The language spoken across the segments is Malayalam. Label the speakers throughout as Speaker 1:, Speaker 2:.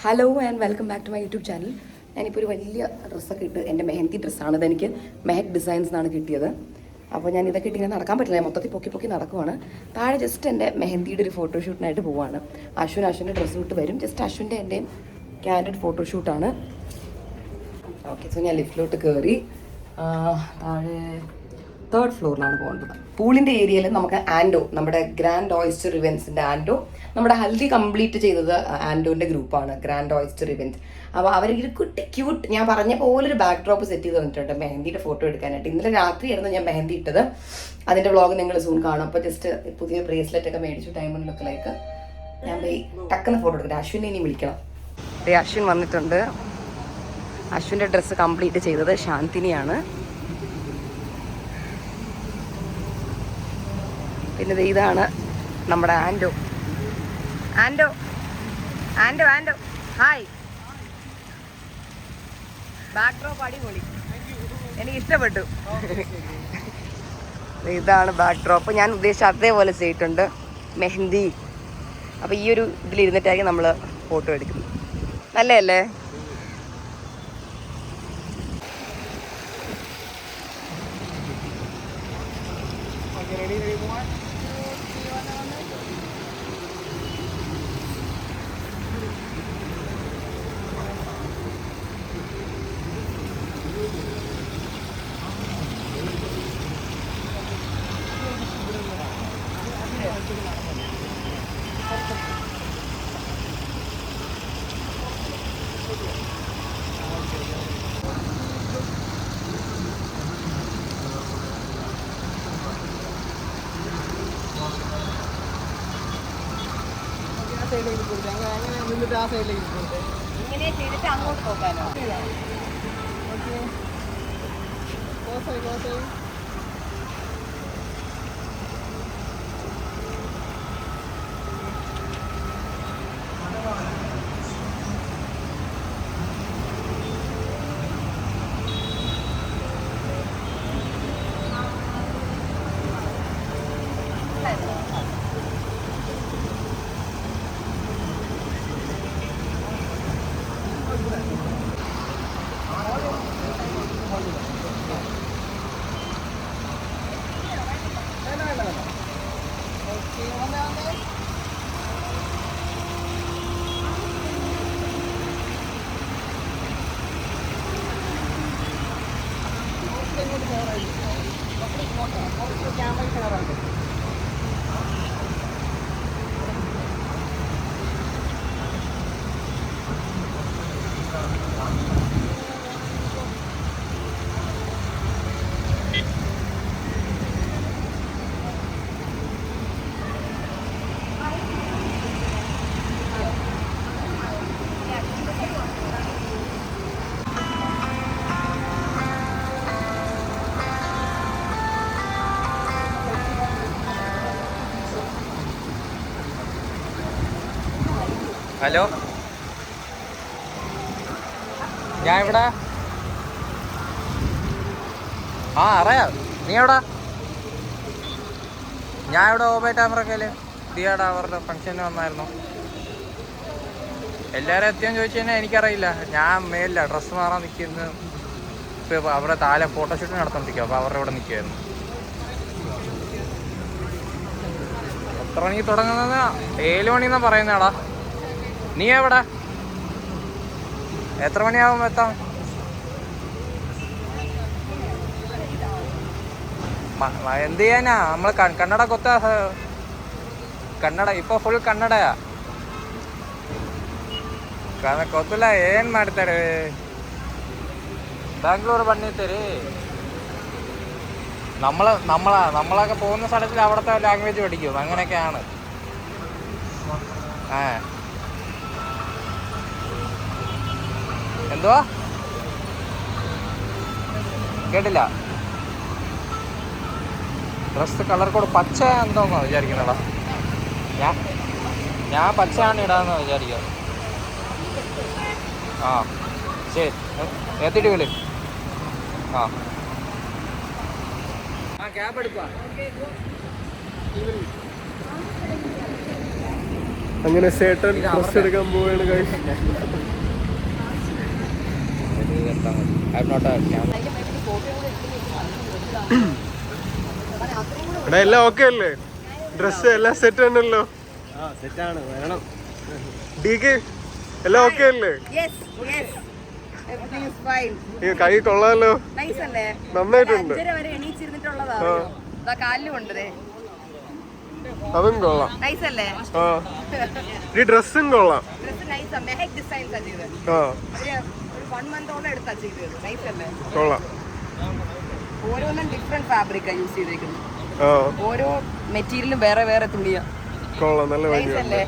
Speaker 1: Hello and welcome back to my YouTube channel. ഞാനിപ്പോൾ ഒരു വലിയ ഡ്രസ്സൊക്കെ ഇട്ട് എൻ്റെ മെഹന്തി ഡ്രസ്സാണ്. ഇതെനിക്ക് മെഹക് ഡിസൈൻസ് എന്നാണ് കിട്ടിയത്. അപ്പോൾ ഞാൻ ഇതൊക്കെ ഇട്ട് ഇങ്ങനെ നടക്കാൻ പറ്റില്ല, മൊത്തത്തിൽ പൊക്കി പൊക്കി നടക്കുവാണ്. താഴെ ജസ്റ്റ് എൻ്റെ മെഹന്തിയുടെ ഒരു ഫോട്ടോഷൂട്ടിനായിട്ട് പോവാണ്. അശ്വിൻ്റെ ഡ്രസ്സ് ഇട്ട് വരും. ജസ്റ്റ് അശ്വിൻ്റെ എൻ്റെയും ക്യാൻഡിഡ് ഫോട്ടോഷൂട്ടാണ്. ഓക്കെ, സോ ഞാൻ ലിഫ്റ്റിലോട്ട് കയറി താഴെ 3rd ഫ്ലോറിലാണ് പോകേണ്ടത്. പൂളിൻ്റെ ഏരിയയിൽ നമുക്ക് ആൻഡോ, നമ്മുടെ ഗ്രാൻഡ് ഓയിസ്റ്റർ ഇവൻസിൻ്റെ ആൻഡോ, നമ്മുടെ ഹൽദി കംപ്ലീറ്റ് ചെയ്തത് ആൻഡോൻ്റെ ഗ്രൂപ്പാണ്, ഗ്രാൻഡ് ഓയിസ്റ്റർ ഇവൻറ്റ്. അപ്പോൾ അവരൊരു കുട്ടി ക്യൂട്ട്, ഞാൻ പറഞ്ഞ പോലെ ഒരു ബാക്ക് ഡ്രോപ്പ് സെറ്റ് ചെയ്ത് തന്നിട്ടുണ്ട് മെഹന്തിയുടെ ഫോട്ടോ എടുക്കാനായിട്ട്. ഇന്നലെ രാത്രിയായിരുന്നു ഞാൻ മെഹന്തി ഇട്ടത്. അതിൻ്റെ വ്ളോഗ് നിങ്ങൾ സൂൺ കാണും. അപ്പോൾ ജസ്റ്റ് പുതിയ ബ്രേസ്ലെറ്റ് ഒക്കെ മേടിച്ചു ഡയമണ്ട് ലുക്കിലേക്ക് ഞാൻ പോയി ടക്കുന്ന ഫോട്ടോ എടുക്കട്ടെ. അശ്വിനെ ഇനി വിളിക്കണം. അശ്വിൻ വന്നിട്ടുണ്ട്. അശ്വിൻ്റെ ഡ്രസ്സ് കംപ്ലീറ്റ് ചെയ്തത് ശാന്തിനിയാണ്. പിന്നെ ഇതാണ് നമ്മുടെ ആൻഡോ. ആൻഡോ ആൻഡോ ആൻഡോ ഹായ്. ബാക്ക് ഡ്രോപ്പ് അടിപൊളി, എനിക്ക് ഇഷ്ടപ്പെട്ടു. ഇതാണ് ബാക്ക് ഡ്രോപ്പ്. ഞാൻ ഉദ്ദേശിച്ച അതേപോലെ ചെയ്തിട്ടുണ്ട് മെഹന്തി. അപ്പോൾ ഈ ഒരു ഇതിലിരുന്നിട്ടായിരിക്കും നമ്മൾ ഫോട്ടോ എടുക്കുന്നത്. നല്ലതല്ലേ? ഇങ്ങനെ ചെയ്തിട്ട് അങ്ങോട്ട് നോക്കാനോ?
Speaker 2: ഹലോ, ഞാൻ ഇവിടെ. അറിയാം. നീ എവിടാ? ഞാൻ ഇവിടെ ഓബേ ടാമറക്കയില് ദിയാടെ അവരുടെ ഫംഗ്ഷന് വന്നായിരുന്നു. എല്ലാവരും എത്തിയെന്ന് ചോദിച്ചു കഴിഞ്ഞാൽ എനിക്കറിയില്ല. ഞാൻ മേലില്ല, ഡ്രസ്സ് മാറാൻ നിൽക്കുന്നു. ഇപ്പോൾ അവരുടെ താഴെ ഫോട്ടോഷൂട്ട് നടത്തോണ്ടിരിക്കുക. അപ്പോൾ അവരുടെ ഇവിടെ നിൽക്കുമായിരുന്നു. എത്ര മണിക്ക് തുടങ്ങുന്നത്? 7 മണിന്നാ പറയുന്നേടാ. നീ എവിടെ? എത്ര മണിയാവും എത്താം? എന്ത് ചെയ്യാനാ, നമ്മൾ കന്നഡ ಕನ್ನಡ ഇപ്പോൾ ಫುಲ್ ಕನ್ನಡಯಾ? ಗೊತ್ತಿಲ್ಲ ಏನು ಮಾಡ್ತಾರೆ. ബാംഗ്ലൂർ പണിത്തരി നമ്മളൊക്കെ പോകുന്ന സ്ഥലത്തിൽ അവിടുത്തെ ലാംഗ്വേജ് പഠിക്കും. അങ്ങനെയൊക്കെയാണ്. എന്തുവാ? കേട്ടില്ല. ഡ്രസ് കളർ കോഡ് പച്ച എന്തോന്നാ വിചാരിക്കുന്നടാ. ഞാൻ പച്ചയാണ് ഇടാന്ന് വിചാരിക്കുക. ശരി, എത്തിയിട്ട് വിളി. ക്യാബ് എടുക്കാം.
Speaker 3: അങ്ങനെ ചേട്ടൻ ഡ്രസ് എടുക്കാൻ പോവുകയാണ് guys. എടാ എല്ലാം ഓക്കെ അല്ലേ? ഡ്രസ് എല്ലാം സെറ്റ് ആണല്ലോ? സെറ്റാണ്, വേണം. ഡിക്ക് എല്ലാം ഓക്കെ അല്ലേ? കൈ കൊള്ളാലോ, നന്നായിട്ടുണ്ട്. അതും കൊള്ളാം. ഈ ഡ്രസ്സും കൊള്ളാം. കൊള്ളാം.
Speaker 1: ഓരോന്നും ഡിഫറെന്റ് ഫാബ്രിക്കാ യൂസ് ചെയ്തേക്കുന്നത്. ഓരോ മെറ്റീരിയലും വേറെ വേറെ തുണിയാ.
Speaker 3: കൊള്ളാം, നല്ല ഭംഗിയല്ലേ?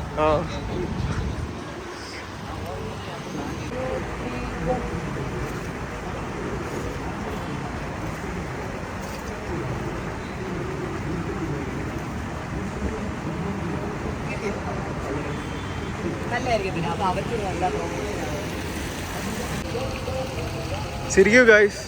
Speaker 1: നല്ലതായിരിക്കും. അപ്പൊ അവർക്ക് നല്ല
Speaker 3: ശരിക്കും ഗൈസ്,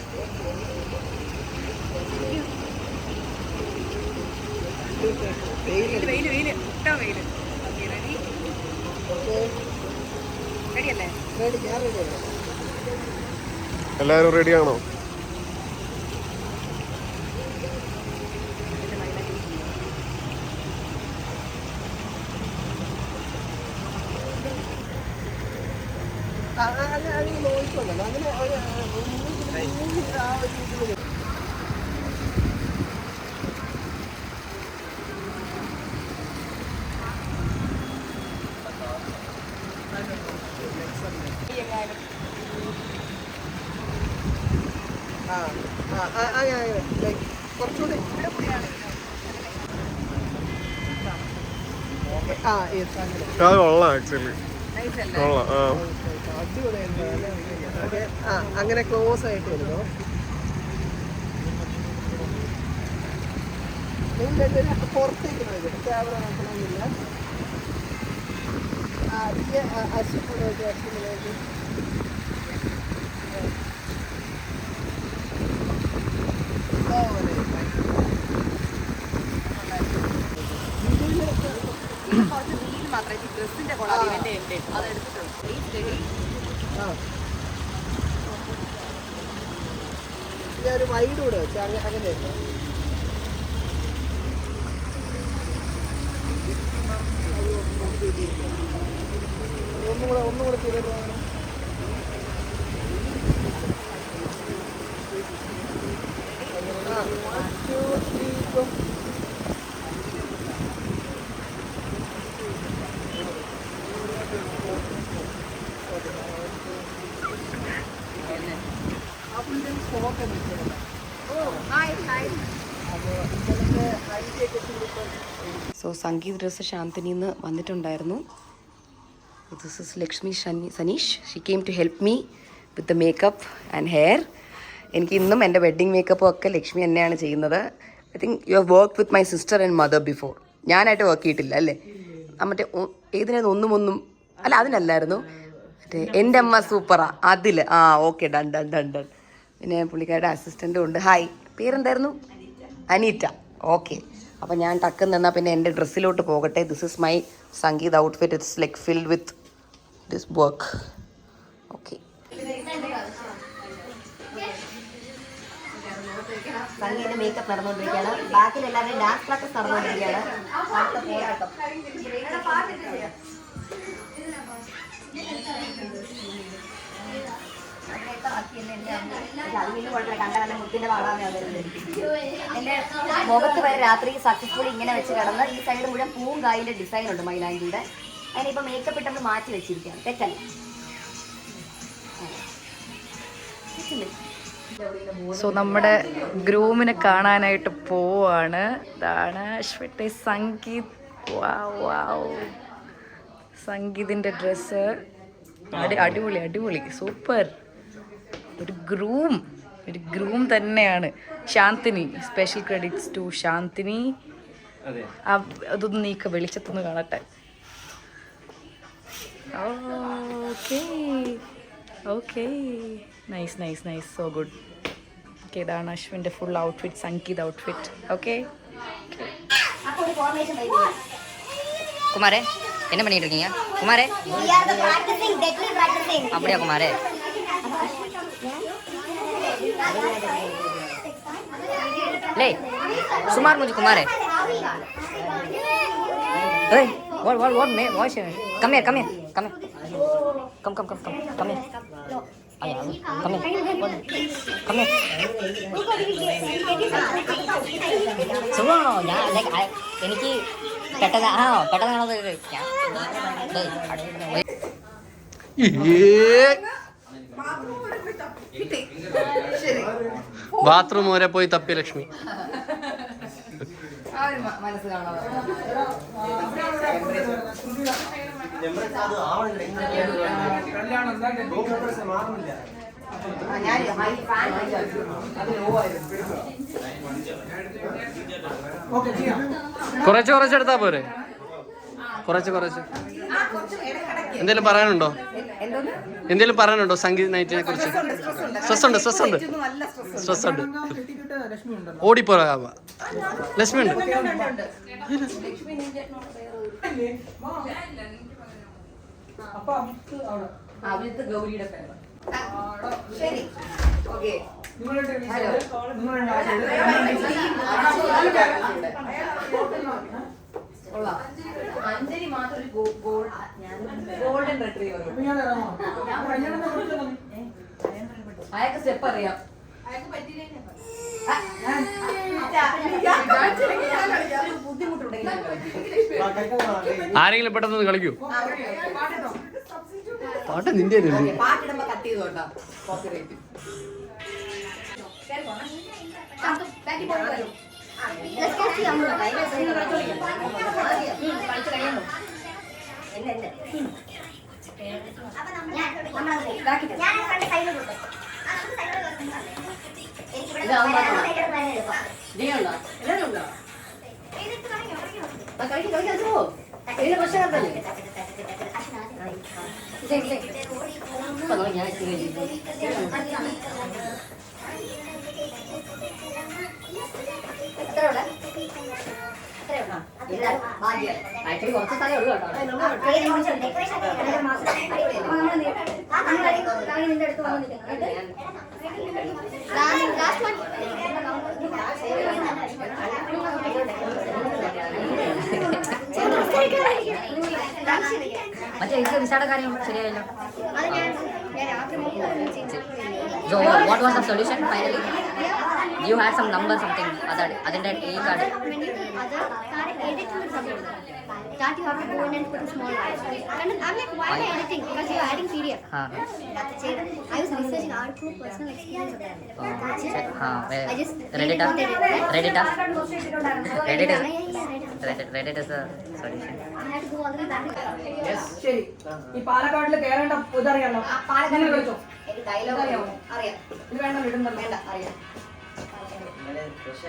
Speaker 3: എല്ലാരും റെഡിയാണോ?
Speaker 1: കുറച്ചുകൂടി
Speaker 3: അത് കൊള്ളാം, ആക്ച്വലി കൊള്ളാം.
Speaker 1: അങ്ങനെ ക്ലോസ് ആയിട്ട് വരുന്നു. പുറത്തേക്ക് ക്യാമറ നോക്കണമെന്നില്ല. ഡ്രസ്സിന്റെ ഒരു വൈഡ് കൂടെ വെച്ച് അങ്ങനെ ഒന്നും കൂടെ ചെയ്തിട്ട്
Speaker 4: സോ സംഗീത് ഡ്രസ്സ് ശാന്തിനിന്ന് വന്നിട്ടുണ്ടായിരുന്നു. This is Lakshmi Saneesh. She came to help me with the makeup and hair. എനിക്ക് ഇന്നും എൻ്റെ വെഡ്ഡിങ് മേക്കപ്പും ഒക്കെ ലക്ഷ്മി തന്നെയാണ് ചെയ്യുന്നത്. I think you have work with my sister and mother before. ഞാനായിട്ട് വർക്ക് ചെയ്തിട്ടില്ല അല്ലേ? മറ്റേ ഏതിനായിരുന്നു ഒന്നും അല്ല, അതിനല്ലായിരുന്നു മറ്റേ എൻ്റെ അമ്മ സൂപ്പറാ അതിൽ. Okay, done done done done. പിന്നെ പുള്ളിക്കാരുടെ അസിസ്റ്റൻറ്റും ഉണ്ട്. ഹായ്, പേരെന്തായിരുന്നു? അനീറ്റ. ഓക്കെ, അപ്പം ഞാൻ ടക്ക് നിന്നാൽ പിന്നെ എൻ്റെ ഡ്രസ്സിലോട്ട് പോകട്ടെ. This is my Sangeet outfit. It's like filled with this work. Okay,
Speaker 1: Sangeet makeup നടന്നുകൊണ്ടിരിക്കുകയാണ്. ബാക്കിൽ എല്ലാവരും ഡാൻസ് പ്രാക്ടീസ് നടന്നുകൊണ്ടിരിക്കുകയാണ്. എന്റെ മുഖത്ത് വരെ രാത്രി സക്സസ്ഫുള്ളി ഇങ്ങനെ വെച്ച് കിടന്ന് ഈ സൈഡ് മുഴുവൻ പൂവും കായിന്റെ ഡിസൈൻ ഉണ്ട് മൈലാഞ്ചിയുടെ. അതിനിപ്പോ മേക്കപ്പ് ഇട്ട് നമ്മൾ മാറ്റി വെച്ചിരിക്കുകയാണ്. തെറ്റല്ല.
Speaker 5: സോ നമ്മുടെ ഗ്രൂമിനെ കാണാനായിട്ട് പോവാണ്. ഇതാണ് അശ്വത്തെ സംഗീത്. സംഗീതിൻ്റെ ഡ്രസ്സ് അടിപൊളി അടിപൊളി സൂപ്പർ. ഒരു ഗ്രൂം തന്നെയാണ്. Shanthini, special credits to Shanthini. അതൊന്ന് നീക്ക വെളിച്ചത്തൊന്ന് കാണട്ടെ. Okay nice nice nice, so good. Okay, ഇതാണ് അശ്വിൻ്റെ full outfit, Sangeet outfit. Okay
Speaker 1: കുമാരേ
Speaker 6: என்ன பண்ணிட்டு இருக்கீங்க குமாரே? அப்படியா குமாரே? லே சுமார் முझे குமாரே. Hey, what me? Watch it. Come here. Come. Come here. Ayo, come here. Come here. സുഖോ ഞാൻ എനിക്ക് പെട്ടെന്നാണത്
Speaker 3: ബാത്റൂം വരെ പോയി തപ്പി ലക്ഷ്മി.
Speaker 1: മനസ്സ് കാണാതെ
Speaker 3: കുറച്ചെടുത്താ പോരെ? കുറച്ച് എന്തേലും പറയാനുണ്ടോ സംഗീത നൈറ്റിനെ കുറിച്ച്? സ്ട്രെസ് ഉണ്ട്. ഓടിപ്പോരാ ലക്ഷ്മി ഉണ്ട്.
Speaker 1: ഗൗരിയുടെ ശരി ഓക്കെ. അഞ്ജലി മാത്രം ഒരു ഗോൾഡൻ റിട്രീവർ. അയാൾക്ക് സ്റ്റെപ്പ് അറിയാം.
Speaker 3: ആരെങ്കിലും പെട്ടെന്ന് കളിക്കൂ. പാട്ട് നിന്റെ
Speaker 1: പാട്ടിടുമ്പോ കട്ട് ചെയ്തോട്ടാ കോപ്പിറൈറ്റ്. ആക്ച്വലി കുറച്ച് സ്ഥലമേ ഉള്ളൂ കേട്ടോ.
Speaker 6: മറ്റേ ഇത് വിസയുടെ കാര്യം ശരിയായല്ലോ. So what was the solution finally? You had some number something അതിന്റെ ഈ card.
Speaker 7: That you have to go in and put a small line. And I'm like, why am I editing? Because you're adding PDF. I was researching our group personal experience of that. I just
Speaker 6: Reddit is the solution.
Speaker 7: I had to go all the way back.
Speaker 5: ശരി, ഈ പാലക്കാട്ടിൽ കേരള ഇതറിയാലോ?
Speaker 1: പാലക്കാട് വിളിച്ചോ? എനിക്ക് ഡയലോഗ് അറിയാമോ? അറിയാം.
Speaker 5: ഇത് വേണ്ട വിടുന്നുണ്ട്.
Speaker 1: വേണ്ട അറിയാം. പക്ഷേ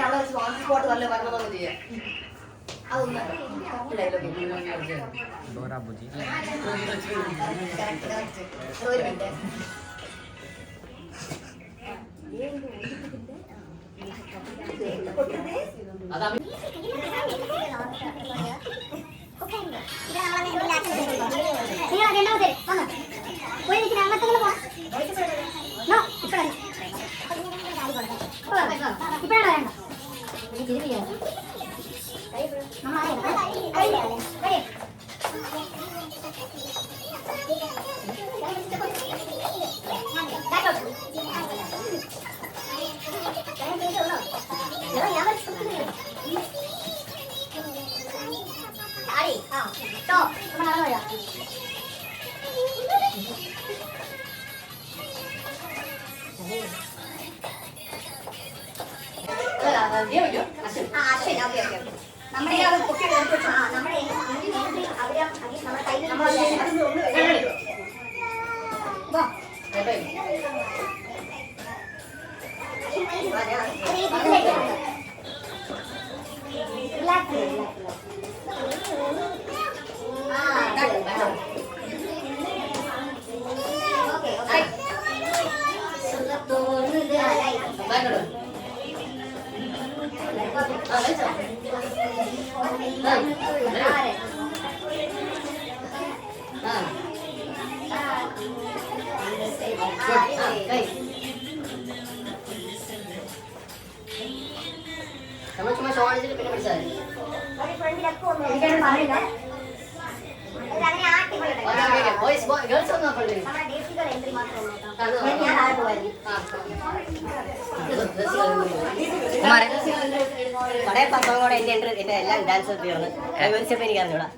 Speaker 1: അവിടെ ഒരു സ്പോൺ സ്പോട്ട് വല്ല വരണതൊന്നും ചെയ്യാം. അതൊന്നും ഡയലോഗ് ഒരു മിനിറ്റ്.
Speaker 6: നമ്മൾ ചുമ്മാ ഷോ കാണിച്ചിട്ട് പിന്നെ പിടിച്ചാൽ ഗേൾസ് ഒന്നും നോക്കണ്ടേ കടയിൽ പത്തോളം കൂടെ എന്റെ എല്ലാം ഡാൻസ് തീർന്ന് കൈവരിച്ചപ്പോ എനിക്ക് അറിഞ്ഞൂടാ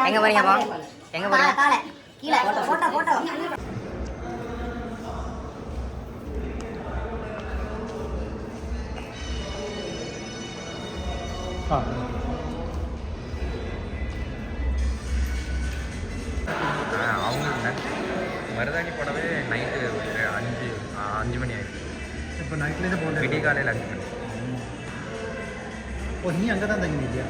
Speaker 4: எங்க போறீங்கப்பா எங்க போறீங்க
Speaker 2: அவங்க மருதாணி போடவே நைட்டு ஒரு 5 மணி ஆயிடுச்சு.
Speaker 8: இப்போ நைட்லேருந்து போகல
Speaker 2: விடிய காலையில் 5 மணி.
Speaker 8: ஓ நீ அங்கே தான் தங்கினியா?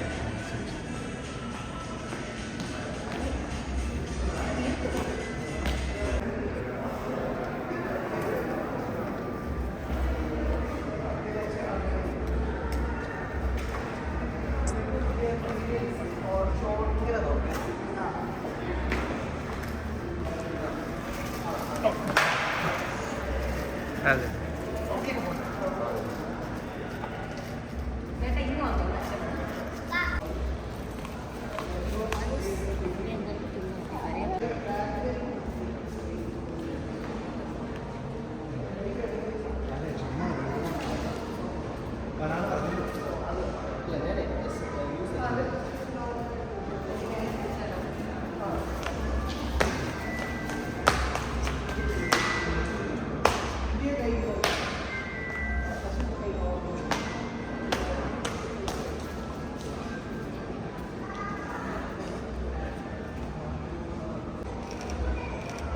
Speaker 2: அது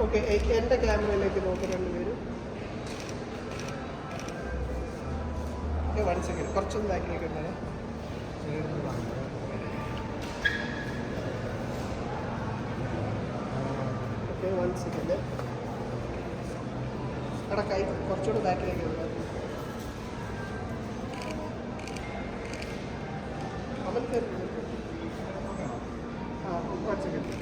Speaker 3: ഓക്കെ, എൻ്റെ ക്യാമറയിലേക്ക് നോക്കി രണ്ടുപേരും. വൺ സെക്കൻഡ്, കുറച്ചൊന്ന് ബാക്കിലേക്ക് ഉണ്ടാണ്. Okay, one second. അവിടെ കൈ കുറച്ചുകൂടെ ബാക്കിലേക്ക് ഉണ്ട്. അവർക്ക് വൺ സെക്കൻഡ്.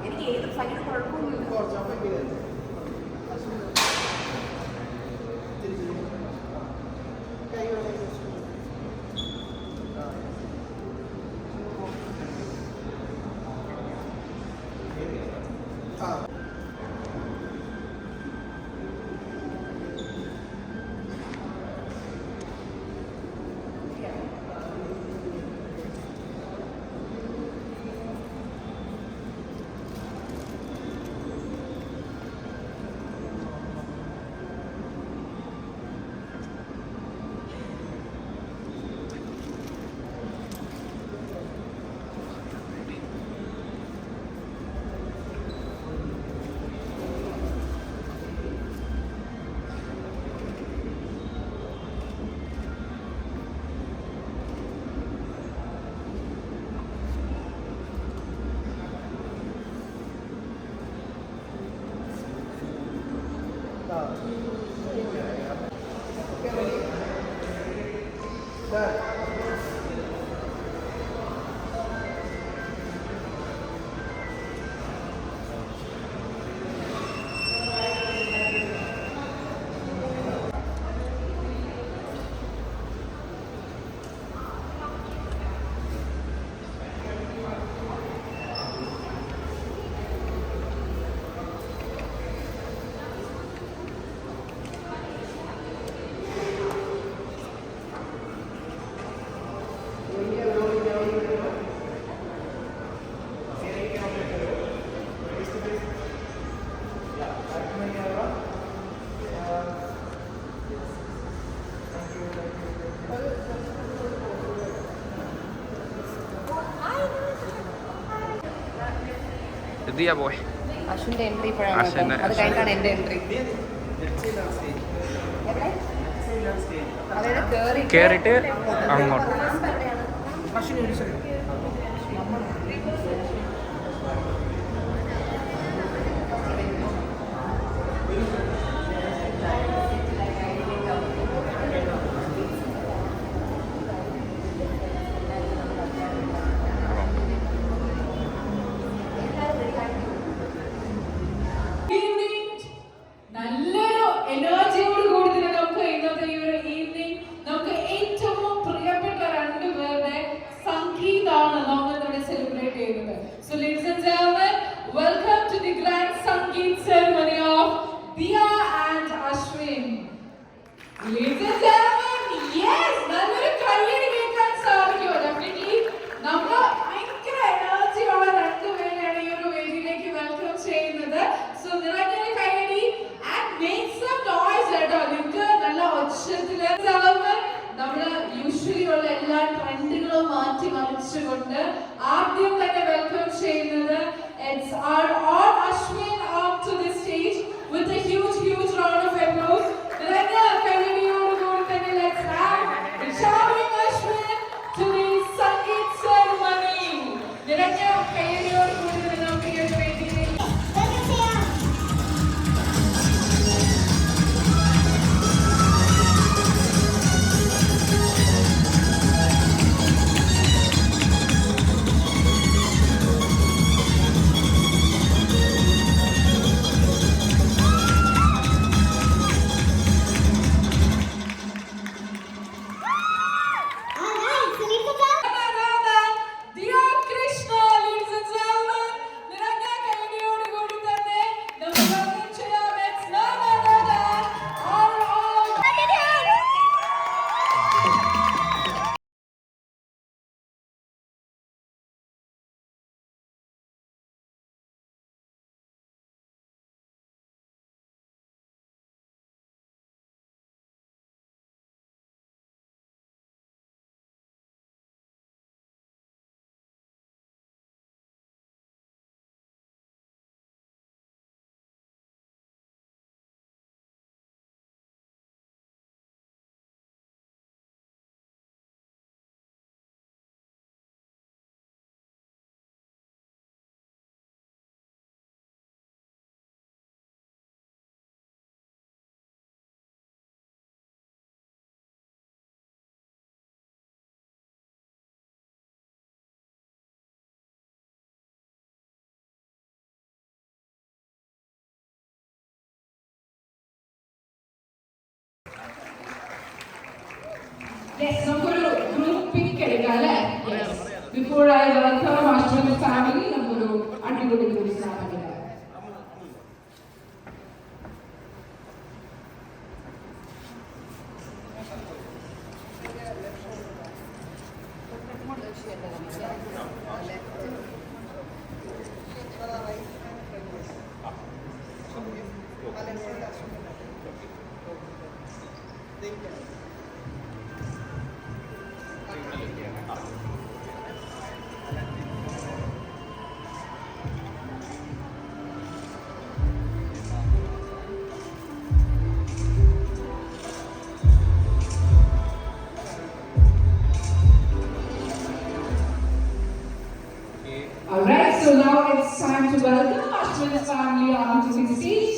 Speaker 1: എനിക്ക് ഏത് ഭയങ്കര കുഴപ്പമൊന്നുമില്ല.
Speaker 2: ദിയ പോയി.
Speaker 1: അശ്വിന്റെ എൻട്രി ഇപ്പോഴാണ്. അത് കഴിഞ്ഞാണ് എന്റെ എൻട്രി.
Speaker 2: കേറിട്ട് അങ്ങോട്ട്.
Speaker 5: So ladies and gentlemen, welcome to the grand Sangeet ceremony of Diya and Ashwin. Ladies and gentlemen, yes, nallore kayyadi kekkan sadikku. Definitely namma bhayankara energy ulla rendu pereyanu ee oru vediyilekku welcome cheyyunnathu. So nirangane kayyadi and make some noise etto. Ninge nalla ochchathile gentlemen നമ്മൾ യൂഷ്വലി ഉള്ള എല്ലാ ട്രെൻഡുകളും മാറ്റി മറിച്ചുകൊണ്ട് ആദ്യം തന്നെ വെൽക്കം ചെയ്യുന്നത് it's our all Ashwin up to the stage with a huge round of applause. നിറഞ്ഞ കൈയടിയോടുകൂടി തന്നെ let's have shouting Ashwin to the Sangeet ceremony. നിറഞ്ഞ കൈയടിയോടുകൂടി തന്നെ നമുക്ക് ഈ ഒരു വേദിയിലേക്ക് Yes, നമുക്കൊരു ഗ്രൂപ്പ് പിക്ക് എടുക്കാം അല്ലേ? Yes. Before I welcome Ashwin's family, നമുക്കൊരു അടിപൊളി ഗ്രൂപ്പ് സ്നാപ്പ് എടുക്കാം. Alright, so now it's time to welcome Ashwin's family onto the stage.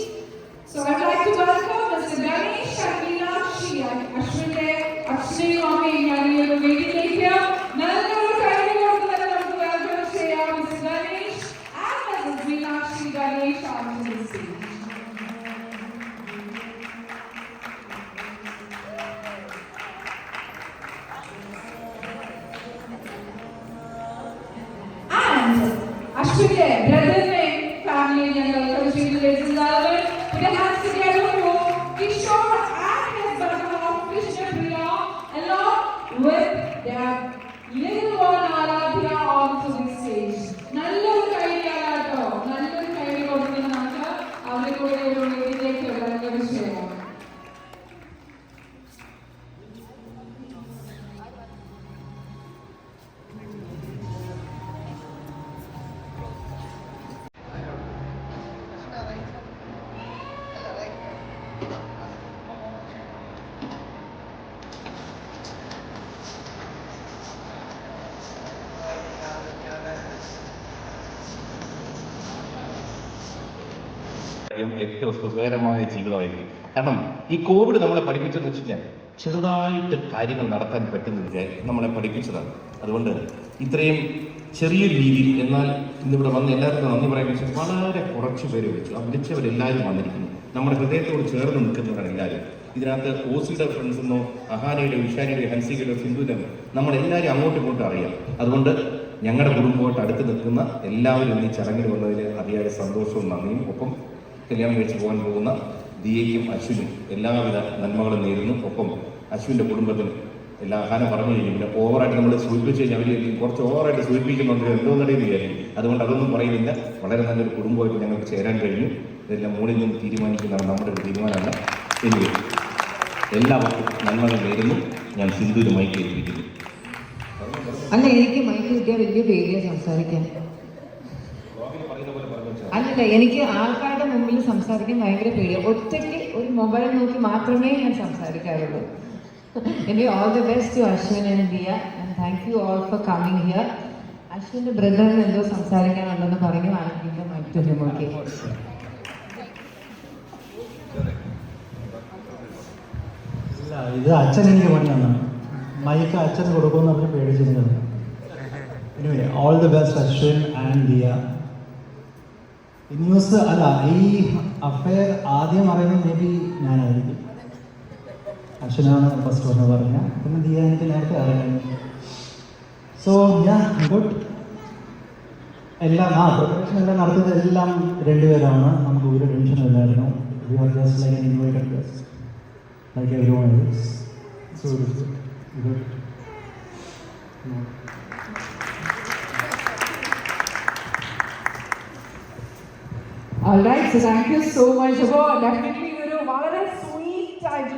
Speaker 5: So I'd like to welcome Mr. Ganesh and Meenakshi and Ashwin's അച്ഛനെയും അമ്മയും ഞാൻ ഈ ഒരു വേദിയിലേക്ക് നല്ലൊരു കൈയ്യടി കൊടുത്ത് തന്നെ നമുക്ക് welcome ചെയ്യാം. Mr. Ganesh and Mrs. Meenakshi Ganesh onto the stage. Ashwin's brother-in-law family ഞങ്ങൾ welcome ചെയ്തു. Ladies and gentlemen, put your hands together for Kishore and his brother-in-law Krishnapriya along with their little one Aradhya onto the stage. നല്ലൊരു കൈയ്യടിയാണ് കേട്ടോ. നല്ലൊരു കൈയ്യടി കൊടുത്ത് നമുക്ക് അവരെ കൂടെ ഒരു വേദിയിലേക്ക് welcome ചെയ്യാം.
Speaker 9: ഏറ്റവും സുഖകരമായ ജീവിതമായിരിക്കും. കാരണം ഈ കോവിഡ് നമ്മളെ പഠിപ്പിച്ചതെന്ന് വെച്ച് കഴിഞ്ഞാൽ ചെറുതായിട്ട് കാര്യങ്ങൾ നടത്താൻ പറ്റുന്നില്ല നമ്മളെ പഠിപ്പിച്ചതാണ്. അതുകൊണ്ട് ഇത്രയും ചെറിയ രീതിയിൽ എന്നാൽ ഇന്നിവിടെ വന്ന് എല്ലാവർക്കും നന്ദി പറയാൻ വെച്ചാൽ വളരെ കുറച്ച് പേര് വിളിച്ചു. ആ വിളിച്ചവരെല്ലാവരും വന്നിരിക്കുന്നു. നമ്മുടെ ഹൃദയത്തോട് ചേർന്ന് നിൽക്കുന്നവരാണ് എല്ലാവരും. ഇതിനകത്ത് ഓസിയുടെ ഫ്രണ്ട്സെന്നോ അഹാനയുടെ വിഷാനിയുടെ ഹൻസികയുടെ സിന്ധുവിൻ്റെ നമ്മളെല്ലാവരും അങ്ങോട്ടും ഇങ്ങോട്ടും അറിയാം. അതുകൊണ്ട് ഞങ്ങളുടെ കുടുംബമായിട്ട് അടുത്ത് നിൽക്കുന്ന എല്ലാവരും ഈ ചടങ്ങിൽ വന്നതിൽ അതിയായ സന്തോഷവും നന്ദിയും ഒപ്പം കല്യാണം കഴിച്ച് പോകാൻ പോകുന്ന ദിയയ്ക്കും അശ്വിനും എല്ലാവിധ നന്മകളും നേരുന്നു. ഒപ്പം അശ്വിൻ്റെ കുടുംബത്തിനും എല്ലാ ആഹാരം പറഞ്ഞു കഴിഞ്ഞു. പിന്നെ ഓവറായിട്ട് നമ്മൾ സൂചിപ്പിച്ച് കഴിഞ്ഞാൽ അവർ കുറച്ച് ഓവറായിട്ട് സൂചിപ്പിക്കുന്നുണ്ട് എന്തോന്നറിയെന്ന് വിചാരിക്കും. അതുകൊണ്ട് അതൊന്നും പറയുന്നില്ല. വളരെ നല്ലൊരു കുടുംബമായിട്ട് ഞങ്ങൾക്ക് ചേരാൻ കഴിഞ്ഞു. ഇതെല്ലാം മുകളിൽ നിന്ന് തീരുമാനിക്കുന്നതാണ് നമ്മുടെ ഒരു തീരുമാനമല്ല. എനിക്ക് എല്ലാവർക്കും നന്മകൾ നേരുന്നു. ഞാൻ സിന്ധുവിന് മൈക്ക് ഏൽപ്പിക്കുന്നു.
Speaker 10: അല്ല, എനിക്ക് മൈക്ക് കിട്ടിയാൽ വലിയ പേടിയാണ് സംസാരിക്കാൻ. അല്ലല്ല, എനിക്ക് ആൾക്കാരുടെ മുമ്പിൽ സംസാരിക്കാൻ ഭയങ്കര പേടിയാണ്. ഒറ്റയ്ക്ക് ഒരു മൊബൈൽ നോക്കി മാത്രമേ ഞാൻ സംസാരിക്കാറുള്ളൂ. എനിക്ക് all the best to Ashwin and Diya and thank you all for coming here. അശ്വിൻ്റെ ബ്രദറിന് എന്തോ സംസാരിക്കാനുണ്ടെന്ന് പറഞ്ഞു. ആണെങ്കിൽ മറ്റൊരു നോക്കി
Speaker 8: ഇല്ല, ഇത് അച്ഛൻ എനിക്ക് പണിയാണ്. മൈക്ക് അച്ഛൻ കൊടുക്കുമെന്ന് പറഞ്ഞ് പേടിച്ചിരുന്നത്. Anyway, all the best Ashwin and Diya. ഈ ന്യൂസ് അല്ല, ഈ അഫെയർ ആദ്യം അറിയുന്നത് മേ ബി ഞാനായിരിക്കും. അശ്വിനാണ് ഫസ്റ്റ് വന്ന് പറഞ്ഞ, പിന്നെ ദിയ എനിക്ക് നേരത്തെ അറിയാം. സോ ഞാൻ ഗുഡ്. എല്ലാം പ്രിപ്പറേഷൻ എല്ലാം നടത്തുന്നത് എല്ലാം രണ്ടുപേരാണ്. നമുക്ക് ഒരു ടെൻഷനും ഇല്ലായിരുന്നു. We are just like an invited guest like everyone else. So it is good.
Speaker 5: All right, so thank you so much. അപ്പോൾ ഡെഫിനറ്റ്ലി ഒരു വളരെ സ്വീറ്റ് ആയിട്ട്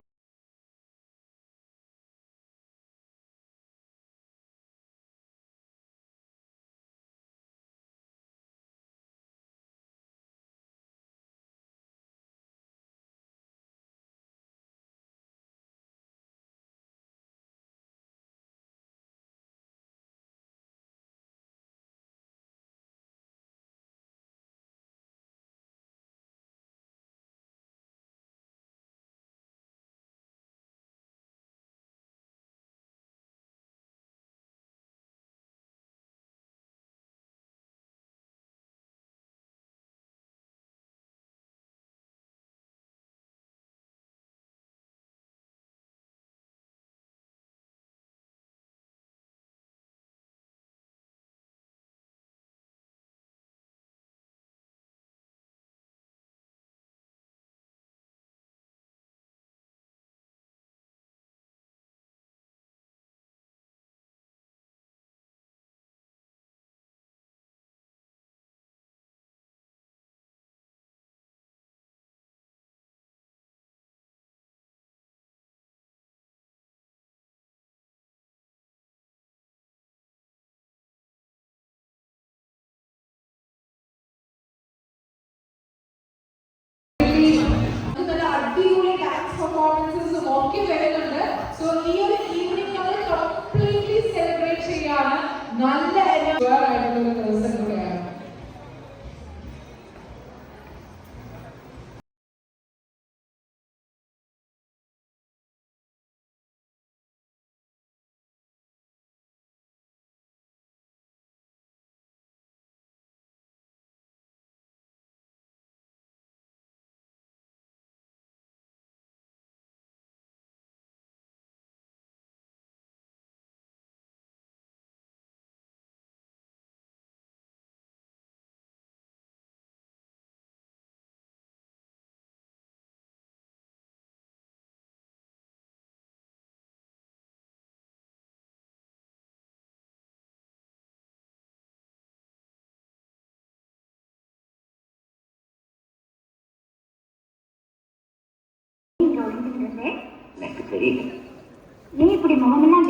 Speaker 5: നല്ല ആയിട്ടുള്ള ദിവസം കൂടെയാണ്.
Speaker 7: நீ இப்படி முகமெல்லாம்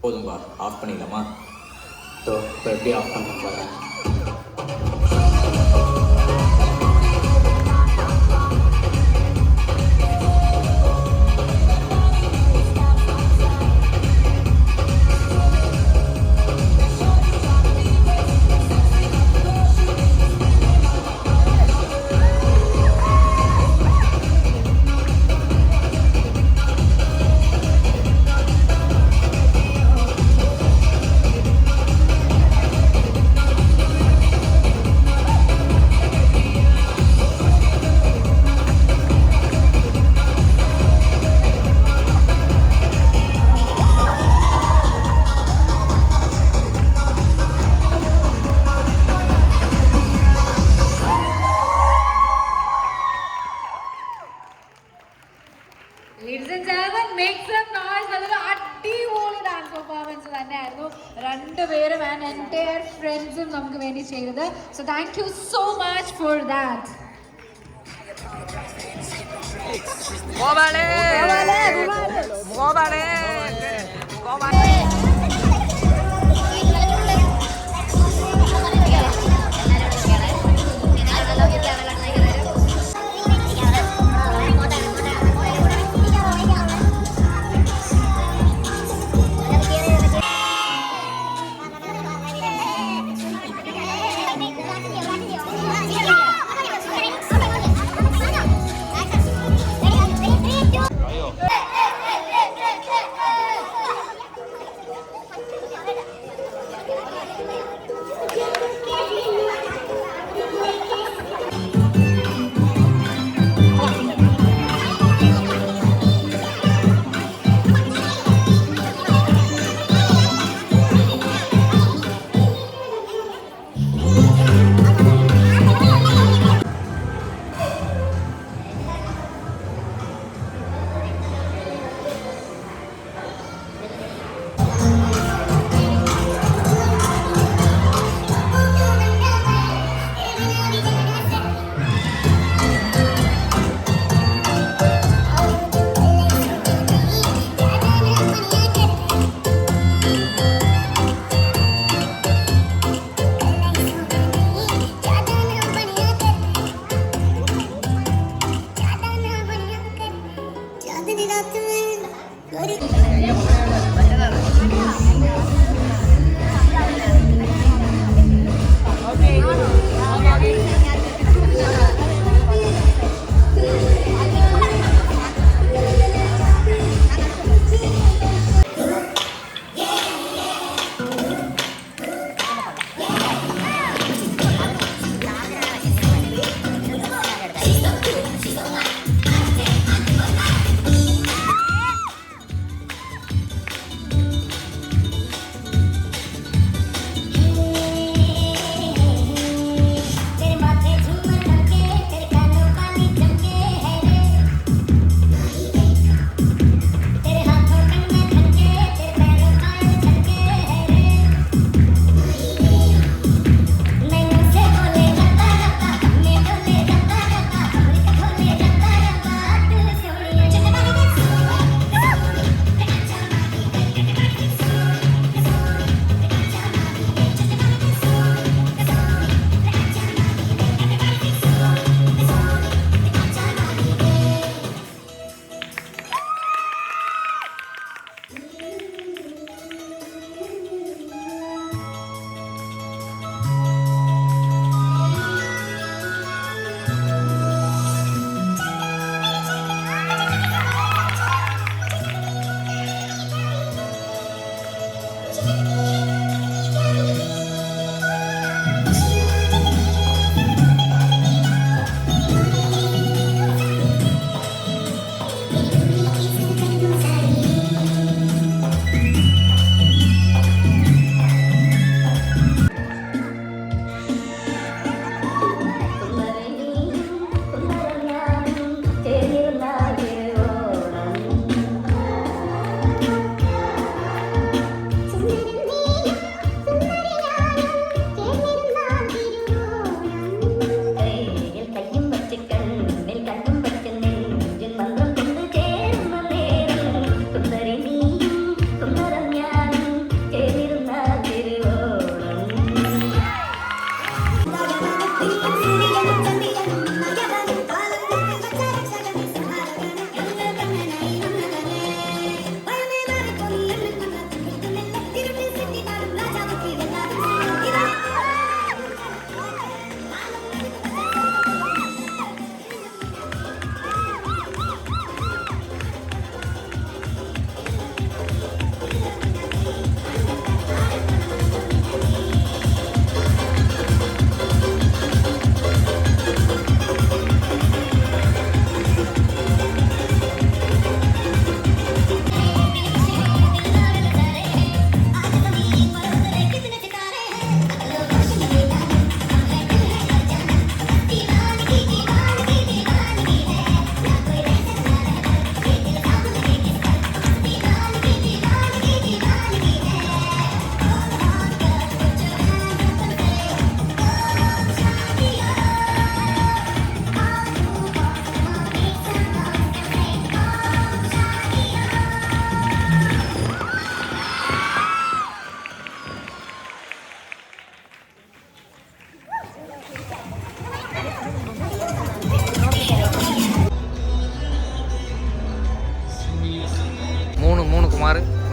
Speaker 11: போதும்பா, ஆஃப் பண்ணிடலாமா? ஸோ இப்போ எப்படி ஆஃப் பண்ண பாருங்க.
Speaker 5: Ladies and gentlemen, make some noise. നല്ലൊരു അടിപൊളി ഡാൻസ് പെർഫോമൻസ് തന്നെയായിരുന്നു രണ്ടുപേരും ആൻഡ് എൻറ്റയർ ഫ്രണ്ട്സും നമുക്ക് വേണ്ടി ചെയ്തത്. So thank you so much for that.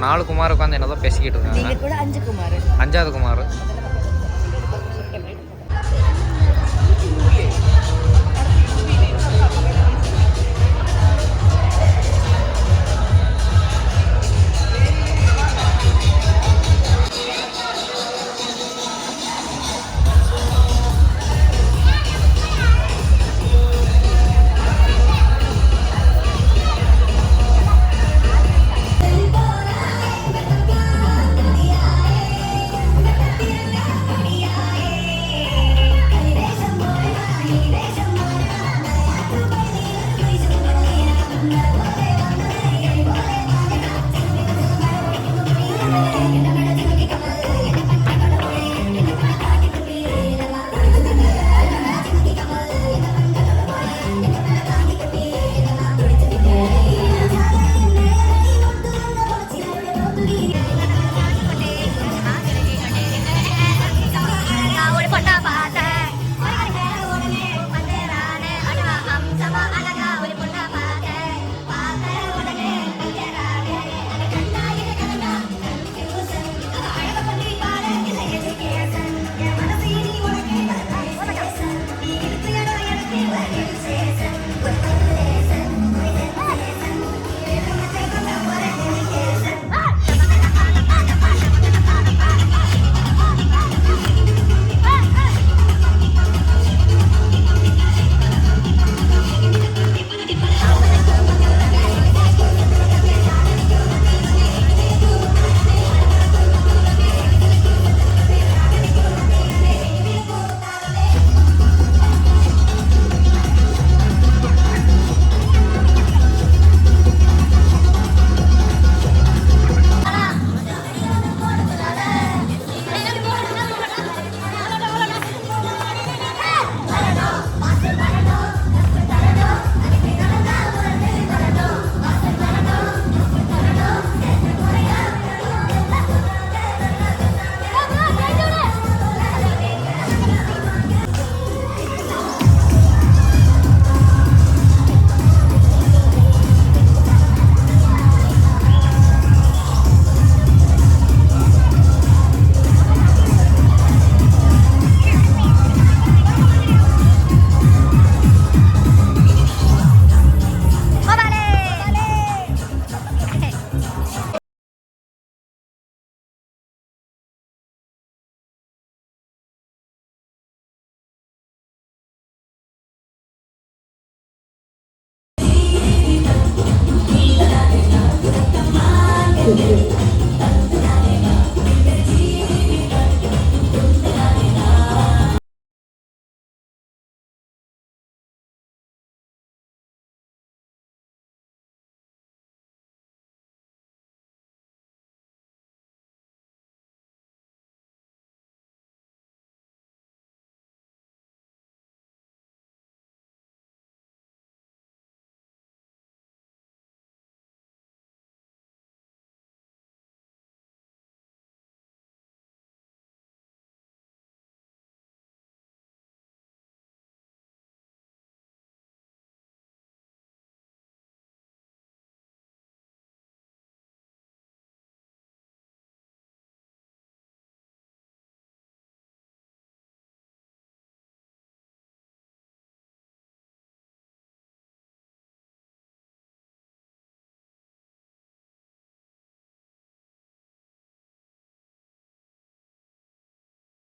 Speaker 2: 4 Kumar உட்காந்து என்னதான் பேசிக்கிட்டு இருக்காங்க.
Speaker 4: 5 குமார்.
Speaker 2: 5வது குமார்.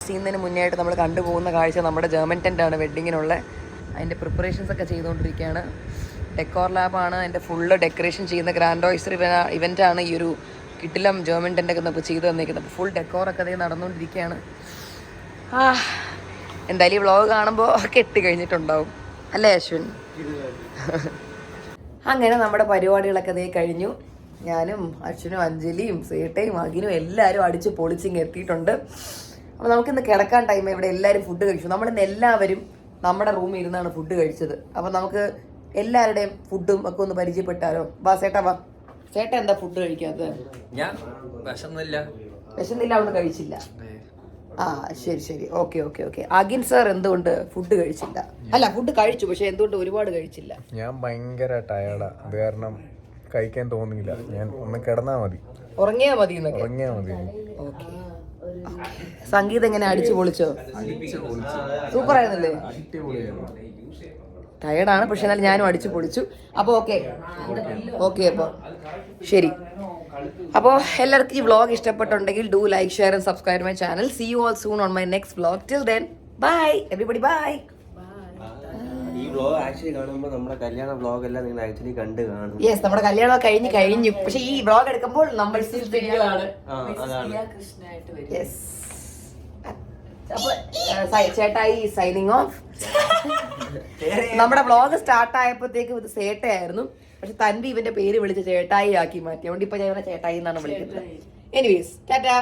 Speaker 4: ചെയ്യുന്നതിന് മുന്നേ ആയിട്ട് നമ്മൾ കണ്ടുപോകുന്ന കാഴ്ച നമ്മുടെ ജർമ്മൻ ടെൻ്റാണ് വെഡ്ഡിങ്ങിനുള്ള. അതിൻ്റെ പ്രിപ്പറേഷൻസ് ഒക്കെ ചെയ്തുകൊണ്ടിരിക്കുകയാണ്. ഡെക്കോർ ലാബാണ് അതിൻ്റെ ഫുള്ള് ഡെക്കറേഷൻ ചെയ്യുന്ന ഗ്രാൻഡ് ഓയിസ്റ്റർ ഇവൻ്റാണ് ഈ ഒരു കിട്ടിലം ജർമ്മൻ ടെൻ്റൊക്കെ നമുക്ക് ചെയ്തു തന്നിരിക്കുന്നത്. അപ്പോൾ ഫുൾ ഡെക്കോറൊക്കെ അതേ നടന്നുകൊണ്ടിരിക്കുകയാണ്. എന്തായാലും ഈ വ്ളോഗ് കാണുമ്പോൾ കെട്ടി കഴിഞ്ഞിട്ടുണ്ടാവും അല്ലേ അശ്വിൻ? അങ്ങനെ നമ്മുടെ പരിപാടികളൊക്കെ അതേ കഴിഞ്ഞു. ഞാനും അശ്വിനും അഞ്ജലിയും സേട്ടയും അഖിനും എല്ലാവരും അടിച്ച് പൊളിച്ചിങ് എത്തിയിട്ടുണ്ട്. അപ്പോൾ നമുക്കിന്ന് കിടക്കാൻ ടൈം ഇവിടെ എല്ലാവരും ഫുഡ് കഴിച്ചു. നമ്മളിന്ന് എല്ലാവരും നമ്മുടെ റൂമിൽ ഇരുന്നാണ് ഫുഡ് കഴിച്ചത്. അപ്പോൾ നമുക്ക് എല്ലാവരുടെയും ഫുഡും ഒക്കെ ഒന്ന് പരിചയപ്പെട്ടാലോ? വാ ചേട്ടാ വാ. ചേട്ടാ എന്താ ഫുഡ് കഴിക്കാത്തത്?
Speaker 2: ഞാൻ വിശന്നില്ല
Speaker 4: അവിടെ കഴിച്ചില്ല. ആ ശരി ഓക്കെ. അഖിൻ സാർ എന്തുകൊണ്ട് ഫുഡ് കഴിച്ചില്ല? അല്ല ഫുഡ് കഴിച്ചു, പക്ഷെ എന്തുകൊണ്ട് ഒരുപാട് കഴിച്ചില്ല?
Speaker 3: ഞാൻ ഭയങ്കര ടയർഡാ. അത് കാരണം കഴിക്കാൻ തോന്നിയില്ല. ഞാൻ ഒന്ന് കിടന്നാ മതി,
Speaker 1: ഉറങ്ങിയാ മതി എന്നൊക്കെ.
Speaker 3: ഉറങ്ങിയാ മതി.
Speaker 1: സംഗീതം എങ്ങനെ അടിച്ചു പൊളിച്ചോ? സൂപ്പർ ആയിരുന്നല്ലേ? ടയർഡാണ്, പക്ഷെ എന്നാലും ഞാനും അടിച്ചു പൊളിച്ചു. അപ്പോൾ ഓക്കെ അപ്പോൾ ശരി. അപ്പോൾ എല്ലാവർക്കും ഈ വ്ളോഗ് ഇഷ്ടപ്പെട്ടുണ്ടെങ്കിൽ do like, share and subscribe my channel. See you all soon on my next vlog. Till then bye everybody, bye.
Speaker 12: ഈ വ്ളോഗ് ആക്ച്വലി കാണുമ്പോൾ നമ്മുടെ കല്യാണ വ്ളോഗ് എല്ലാം നിങ്ങൾ ആക്ച്വലി കണ്ടു കാണും.
Speaker 1: യെസ്, നമ്മുടെ കല്യാണം കഴിഞ്ഞു. പക്ഷെ ഈ വ്ളോഗ് എടുക്കുമ്പോൾ നമ്മൾ ആണ്. യെസ്. അപ്പോൾ ചേട്ടായി സൈനിങ് ഓഫ്. നമ്മുടെ വ്ളോഗ് സ്റ്റാർട്ട് ആയപ്പോഴത്തേക്കും ഇത് സേട്ടയായിരുന്നു, പക്ഷെ തൻവി ഇവന്റെ പേര് വിളിച്ച് ചേട്ടായി ആക്കി മാറ്റി. അതുകൊണ്ട് ഇപ്പൊ ഞാൻ ചേട്ടായി എന്നാണ് വിളിക്കുന്നത്. എനിവേസ്, ടാറ്റാ.